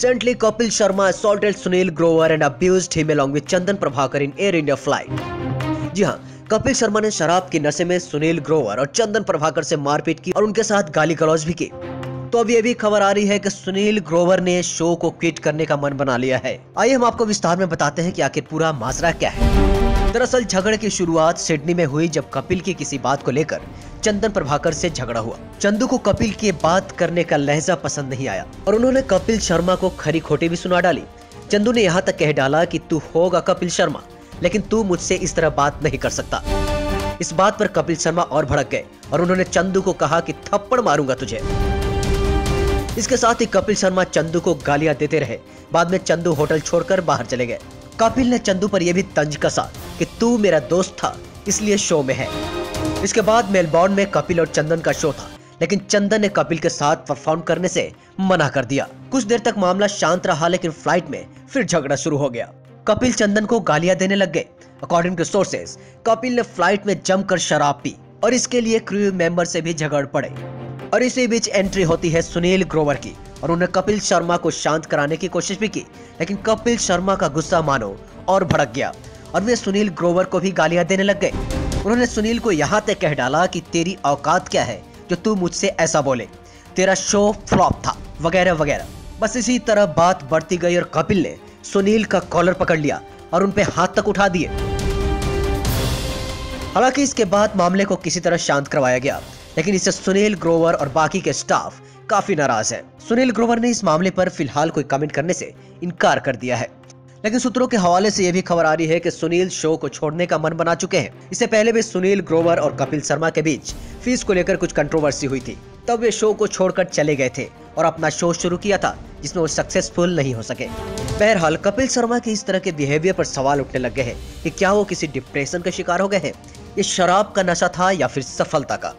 Recently, Kapil Sharma assaulted Sunil Grover and abused him along with Chandan Prabhakar in Air India flight. जी हाँ, कपिल शर्मा ने शराब की नशे में सुनील ग्रोवर और चंदन प्रभाकर से मारपीट की और उनके साथ गाली गलौज भी की। तो अब ये भी खबर आ रही है कि सुनील ग्रोवर ने शो को क्विट करने का मन बना लिया है। आइए हम आपको विस्तार में बताते हैं कि आखिर पूरा माजरा क्या है। दरअसल झगड़े की शुरुआत सिडनी में हुई जब कपिल की किसी बात को लेकर चंदन प्रभाकर से झगड़ा हुआ। चंदू को कपिल की बात करने का लहजा पसंद नहीं आया और उन्होंने कपिल शर्मा को खरी खोटी भी सुना डाली। चंदू ने यहाँ तक कह डाला कि तू होगा कपिल शर्मा, लेकिन तू मुझसे इस तरह बात नहीं कर सकता। इस बात पर कपिल शर्मा और भड़क गए और उन्होंने चंदू को कहा कि थप्पड़ मारूंगा तुझे। इसके साथ ही कपिल शर्मा चंदू को गालियां देते रहे। बाद में चंदू होटल छोड़कर बाहर चले गए। कपिल ने चंदू पर यह भी तंज कसा कि तू मेरा दोस्त था इसलिए शो में है। इसके बाद मेलबोर्न में कपिल और चंदन का शो था, लेकिन चंदन ने कपिल के साथ परफॉर्म करने से मना कर दिया। कुछ देर तक मामला शांत रहा, लेकिन फ्लाइट में फिर झगड़ा शुरू हो गया। कपिल चंदन को गालियां देने लग गए। अकॉर्डिंग टू सोर्सेज, कपिल ने फ्लाइट में जमकर शराब पी और इसके लिए क्रू मेंबर से भी झगड़ पड़े। और इसी बीच एंट्री होती है सुनील ग्रोवर की और उन्हें कपिल शर्मा को शांत कराने की कोशिश भी की, लेकिन कपिल शर्मा का गुस्सा मानो और भड़क गया और वे सुनील ग्रोवर को भी गालियां देने लग गए। उन्होंने सुनील को यहाँ तक कह डाला कि तेरी औकात क्या है जो तू मुझसे ऐसा बोले, तेरा शो फ्लॉप था, वगैरह वगैरह। बस इसी तरह बात बढ़ती गई और कपिल ने सुनील का कॉलर पकड़ लिया और उन पे हाथ तक उठा दिए। हालांकि इसके बाद मामले को किसी तरह शांत करवाया गया, लेकिन इससे सुनील ग्रोवर और बाकी के स्टाफ काफी नाराज है। सुनील ग्रोवर ने इस मामले पर फिलहाल कोई कमेंट करने से इनकार कर दिया है, लेकिन सूत्रों के हवाले से यह भी खबर आ रही है कि सुनील शो को छोड़ने का मन बना चुके हैं। इससे पहले भी सुनील ग्रोवर और कपिल शर्मा के बीच फीस को लेकर कुछ कंट्रोवर्सी हुई थी, तब वे शो को छोड़कर चले गए थे और अपना शो शुरू किया था जिसमें वो सक्सेसफुल नहीं हो सके। बहरहाल कपिल शर्मा के इस तरह के बिहेवियर पर सवाल उठने लग गए हैं कि क्या वो किसी डिप्रेशन का शिकार हो गए हैं, ये शराब का नशा था या फिर सफलता का।